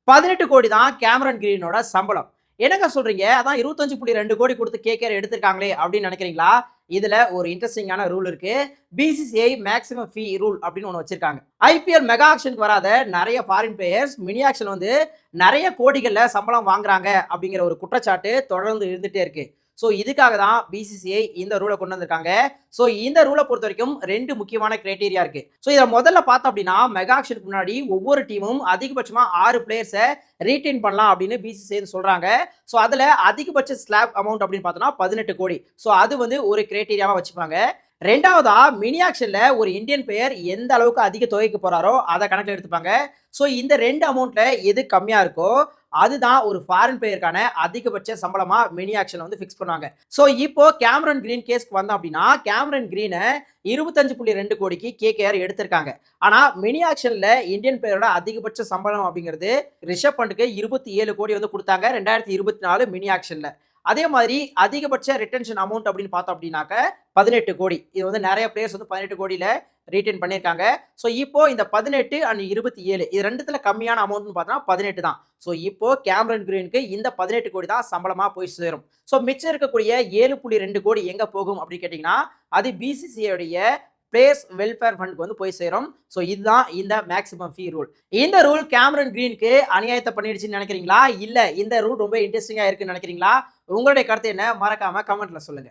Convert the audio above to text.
18 கோடி தான் கேமரன் கிரீனோட சம்பளம். என்னங்க சொல்றீங்க? அதான் 25.2 கோடி குடுத்து கேகேஆர் எடுத்திருக்காங்களே அப்படின்னு நினைக்கிறீங்களா? இதுல ஒரு இன்ட்ரஸ்டிங்கான ரூல் இருக்கு. பிசிசிஐ மேக்ஸிமம் ஃபீ ரூல் அப்படின்னு ஒண்ணு வச்சிருக்காங்க. ஐபிஎல் மெகா ஆக்ஷனுக்கு வராத நெறைய ஃபாரின் பிளேயர்ஸ் மினி ஆக்ஷன் வந்து நெறைய கோடிகள்ல சம்பளம் வாங்குறாங்க அப்படிங்கிற ஒரு குற்றச்சாட்டு தொடர்ந்து இருந்துட்டே இருக்கு. ஸோ இதுக்காக தான் பிசிசிஐ இந்த ரூலை கொண்டு வந்திருக்காங்க. ஸோ இந்த ரூலை பொறுத்த வரைக்கும் 2 முக்கியமான கிரைட்டீரியா இருக்கு. ஸோ இதை முதல்ல பார்த்தோம் அப்படின்னா மெகா ஆக்ஷனுக்கு முன்னாடி ஒவ்வொரு டீமும் அதிகபட்சமா 6 பிளேயர்ஸை ரீட்டைன் பண்ணலாம் அப்படின்னு பிசிசிஐ சொல்றாங்க. ஸோ அதுல அதிகபட்ச ஸ்லாப் அமௌண்ட் அப்படின்னு பார்த்தோம்னா 18 கோடி. ஸோ அது வந்து ஒரு கிரைட்டீரியாவா வச்சுப்பாங்க. ரெண்டாவதா மினி ஆக்ஷன்ல ஒரு இந்தியன் பிளேயர் எந்த அளவுக்கு அதிக தொகைக்கு போறாரோ அதை கணக்கில் எடுத்துப்பாங்க. ஸோ இந்த 2 அமௌண்ட்ல எது கம்மியா இருக்கோ அதுதான் ஒரு ஃபாரின் பிளேயருக்கான அதிகபட்ச சம்பளமா மினி ஆக்ஷன் வந்து ஃபிக்ஸ் பண்ணுவாங்க. ஸோ இப்போ கேமரன் கிரீன் கேஸ்க்கு வந்தோம் அப்படின்னா கேமரன் கிரீனை 25.2 கோடிக்கு கேகேஆர் எடுத்திருக்காங்க. ஆனா மினி ஆக்ஷன்ல இந்தியன் பிளேயரோட அதிகபட்ச சம்பளம் அப்படிங்கிறது ரிஷப் பண்ட்டுக்கு 27 கோடி வந்து கொடுத்தாங்க 2024 மினி ஆக்ஷன்ல. அதே மாதிரி அதிகபட்ச ரிட்டன்ஷன் அமௌண்ட் அப்படின்னு பார்த்தோம் அப்படின்னாக்க 18 கோடி. இது வந்து நிறைய பிளேயர்ஸ் வந்து 18 கோடியில ரீட்டைன் பண்ணியிருக்காங்க. ஸோ இப்போ இந்த 18 அண்ட் 27 இது ரெண்டுத்துல கம்மியான அமௌண்ட்னு பார்த்தோம்னா 18 தான். ஸோ இப்போ கேமரன் கிரீனுக்கு இந்த 18 கோடி தான் சம்பளமா போய் சேரும். ஸோ மிச்சம் இருக்கக்கூடிய 7.2 கோடி எங்க போகும் அப்படின்னு கேட்டீங்கன்னா அது பிசிசிஐடைய பிளேயர்ஸ் வெல்ஃபேர் ஃபண்டுக்கு வந்து போய் சேரும். ஸோ இதுதான் இந்த மேக்ஸிமம் ஃபீ ரூல். இந்த ரூல் கேமரன் கிரீனுக்கு அநியாயத்தை பண்ணிடுச்சுன்னு நினைக்கிறீங்களா? இல்ல இந்த ரூல் ரொம்ப இன்ட்ரெஸ்டிங்கா இருக்குன்னு நினைக்கிறீங்களா? உங்களுடைய கருத்து என்ன? மறக்காம கமெண்ட்ல சொல்லுங்க.